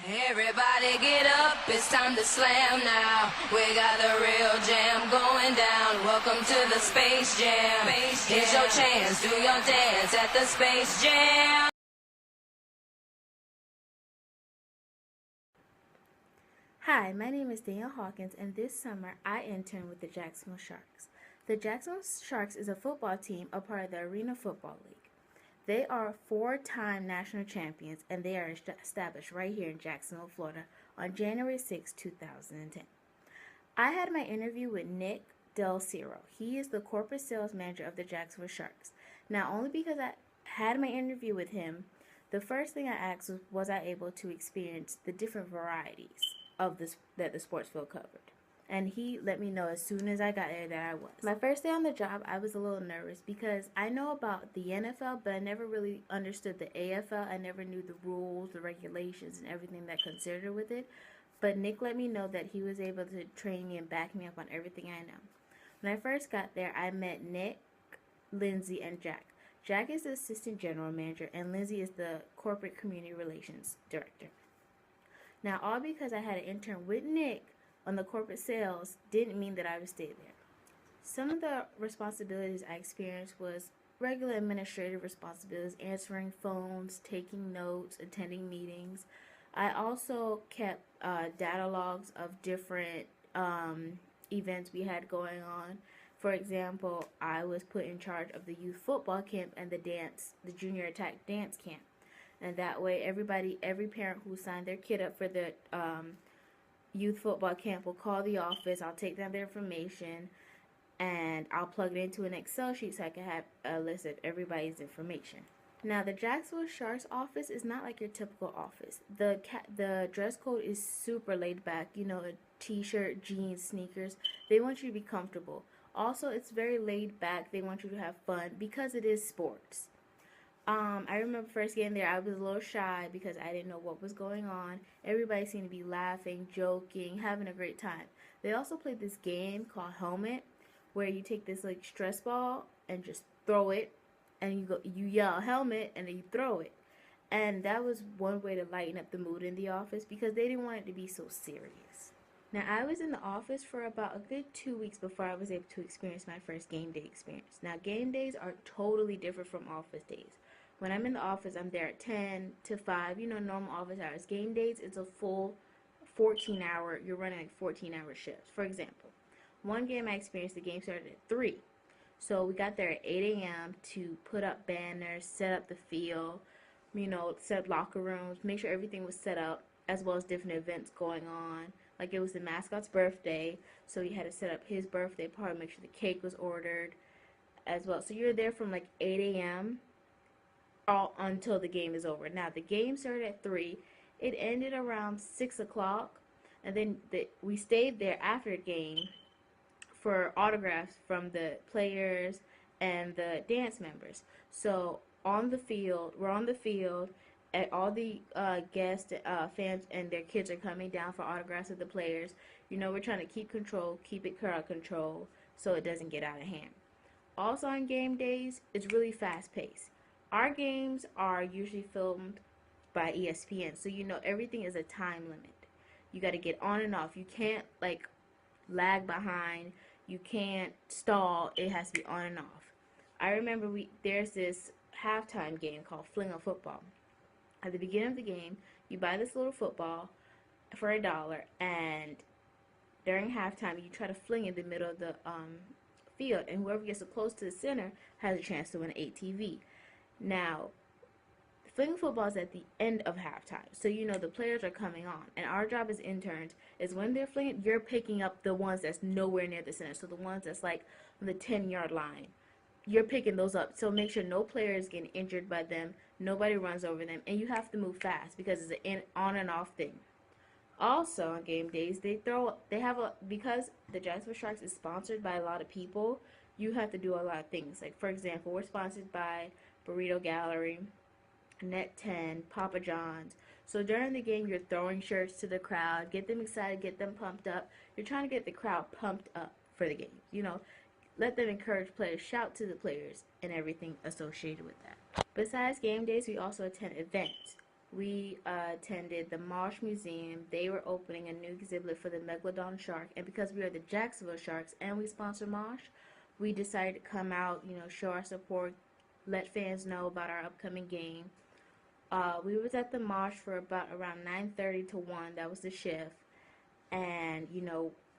Everybody get up, it's time to slam now. We got the real jam going down. Welcome to the Space Jam. Here's your chance, do your dance at the Space Jam. Hi, my name is Danielle Hawkins, and this summer I interned with the Jacksonville Sharks. The Jacksonville Sharks is a football team, a part of the Arena Football League. They are 4-time national champions, and they are established right here in Jacksonville, Florida on January 6, 2010. I had my interview with Nick Del Ciro. He is the corporate sales manager of the Jacksonville Sharks. Now, only because I had my interview with him, the first thing I asked was I able to experience the different varieties of this that the sports field covered. And he let me know as soon as I got there that I was. My first day on the job, I was a little nervous because I know about the NFL, but I never really understood the AFL. I never knew the rules, the regulations, and everything that considered with it. But Nick let me know that he was able to train me and back me up on everything I know. When I first got there, I met Nick, Lindsay, and Jack. Jack is the assistant general manager, and Lindsay is the corporate community relations director. Now, all because I had an intern with Nick on the corporate sales didn't mean that I would stay there. Some of the responsibilities I experienced was regular administrative responsibilities, answering phones, taking notes, attending meetings. I also kept data logs of different events we had going on. For example, I was put in charge of the youth football camp and the junior attack dance camp. And that way, every parent who signed their kid up for the youth football camp will call the office. I'll take down their information, and I'll plug it into an Excel sheet so I can have a list of everybody's information. Now, the Jacksonville Sharks office is not like your typical office. The dress code is super laid back. You know, a t-shirt, jeans, sneakers. They want you to be comfortable. Also, it's very laid back. They want you to have fun because it is sports. I remember first getting there, I was a little shy because I didn't know what was going on. Everybody seemed to be laughing, joking, having a great time. They also played this game called Helmet, where you take this like stress ball and just throw it, and you yell helmet, and then you throw it. And that was one way to lighten up the mood in the office because they didn't want it to be so serious. Now, I was in the office for about a good 2 weeks before I was able to experience my first game day experience. Now, game days are totally different from office days. When I'm in the office, I'm there at 10 to 5, normal office hours. Game days, it's a full 14-hour, you're running like 14-hour shifts. For example, one game I experienced, the game started at 3. So we got there at 8 a.m. to put up banners, set up the field, set up locker rooms, make sure everything was set up, as well as different events going on. Like it was the mascot's birthday, so you had to set up his birthday party, make sure the cake was ordered as well. So you're there from like 8 a.m. all until the game is over. Now, the game started at 3. It ended around 6 o'clock, and then we stayed there after the game for autographs from the players and the dance members. So we're on the field, and all the guests, fans, and their kids are coming down for autographs of the players. We're trying to keep it crowd control, so it doesn't get out of hand. Also on game days, it's really fast-paced. Our games are usually filmed by ESPN, so everything is a time limit. You got to get on and off. You can't lag behind. You can't stall. It has to be on and off. I remember there's this halftime game called Fling a Football. At the beginning of the game, you buy this little football for $1, and during halftime, you try to fling in the middle of the field, and whoever gets close to the center has a chance to win an ATV. Now, fling football is at the end of halftime, so the players are coming on, and our job as interns is when they're flinging, you're picking up the ones that's nowhere near the center, so the ones that's like on the 10-yard line. You're picking those up, so make sure no player is getting injured by them, nobody runs over them, and you have to move fast because it's an on and off thing. Also, on game days, because the Jacksonville Sharks is sponsored by a lot of people, you have to do a lot of things. Like, for example, we're sponsored by Burrito Gallery, Net 10, Papa John's. So during the game, you're throwing shirts to the crowd, get them excited, get them pumped up. You're trying to get the crowd pumped up for the game. Let them encourage players, shout to the players, and everything associated with that. Besides game days, we also attend events we attended the Marsh Museum. They were opening a new exhibit for the Megalodon shark, and because we are the Jacksonville Sharks and we sponsor Marsh, we decided to come out, show our support, let fans know about our upcoming game. We was at the Marsh for about around 9:30 to 1. That was the shift. And,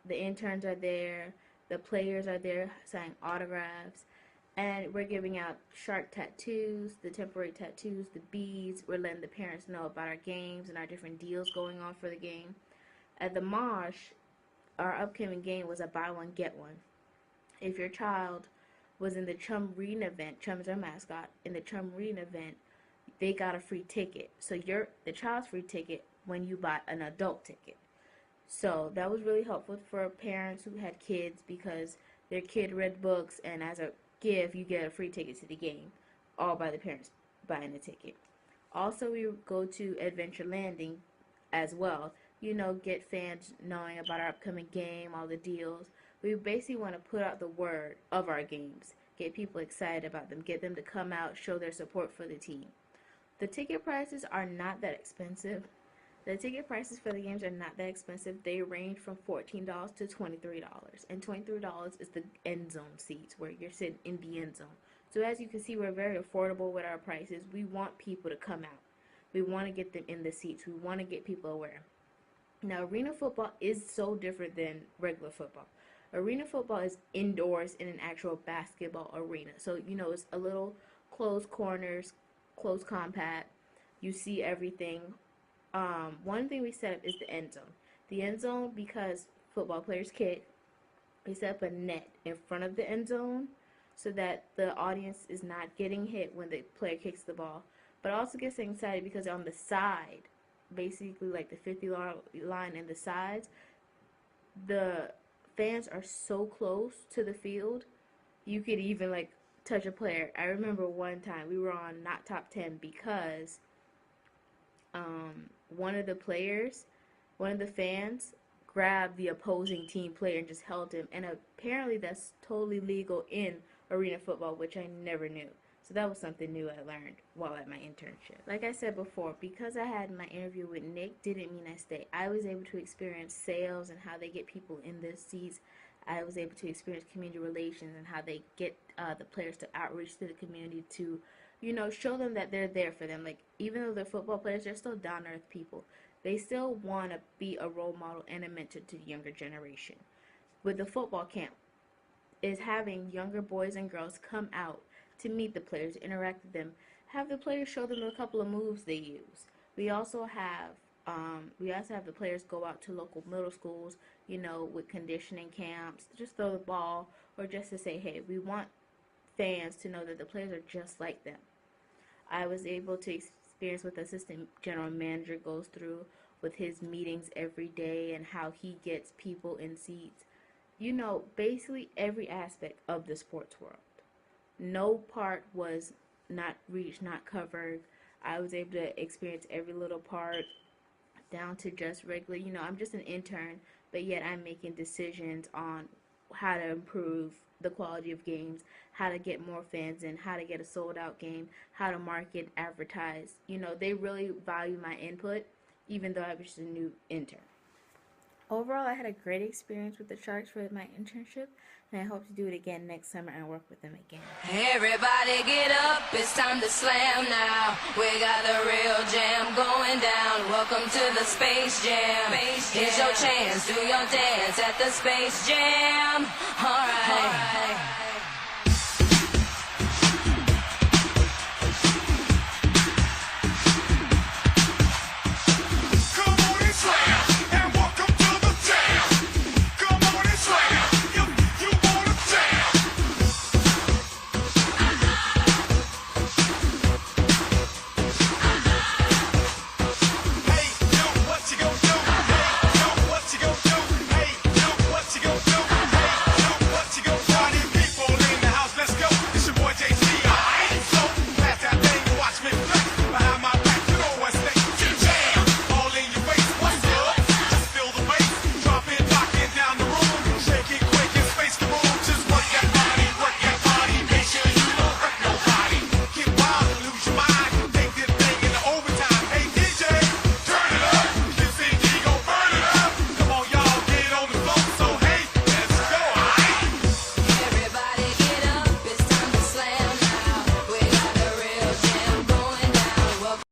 the interns are there, the players are there signing autographs, and we're giving out shark tattoos, the temporary tattoos, the beads. We're letting the parents know about our games and our different deals going on for the game. At the Marsh, our upcoming game was a buy one, get one. If your child was in the Chum Reading event, Chum is our mascot, in the Chum Reading event, they got a free ticket. So the child's free ticket when you buy an adult ticket. So that was really helpful for parents who had kids because their kid read books, and as a gift, you get a free ticket to the game, all by the parents buying the ticket. Also, we go to Adventure Landing as well. Get fans knowing about our upcoming game, all the deals. We basically want to put out the word of our games, get people excited about them, get them to come out, show their support for the team. The ticket prices are not that expensive. The ticket prices for the games are not that expensive. They range from $14 to $23. And $23 is the end zone seats where you're sitting in the end zone. So as you can see, we're very affordable with our prices. We want people to come out. We want to get them in the seats. We want to get people aware. Now, arena football is so different than regular football. Arena football is indoors in an actual basketball arena. So, it's a little closed corners, closed compact. You see everything. One thing we set up is the end zone. The end zone, because football players kick, we set up a net in front of the end zone so that the audience is not getting hit when the player kicks the ball, but also gets excited because on the side, basically like the 50-yard line and the sides, the fans are so close to the field, you could even touch a player. I remember one time we were on not top 10 because one of the fans grabbed the opposing team player and just held him, and apparently that's totally legal in arena football, which I never knew. So that was something new I learned while at my internship. Like I said before, because I had my interview with Nick didn't mean I stayed. I was able to experience sales and how they get people in their seats. I was able to experience community relations and how they get the players to outreach to the community to, show them that they're there for them. Even though they're football players, they're still down-to-earth people. They still want to be a role model and a mentor to the younger generation. With the football camp, is having younger boys and girls come out to meet the players, interact with them, have the players show them a couple of moves they use. We also have the players go out to local middle schools, with conditioning camps, just throw the ball, or just to say, hey, we want fans to know that the players are just like them. I was able to experience what the assistant general manager goes through with his meetings every day and how he gets people in seats. Basically every aspect of the sports world. No part was not reached, not covered. I was able to experience every little part down to just regular, I'm just an intern, but yet I'm making decisions on how to improve the quality of games, how to get more fans in, how to get a sold-out game, how to market, advertise. They really value my input, even though I was just a new intern. Overall, I had a great experience with the Sharks for my internship, and I hope to do it again next summer and work with them again. Everybody get up, it's time to slam now. We got the real jam going down. Welcome to the Space Jam. Here's your chance, do your dance at the Space Jam. All right.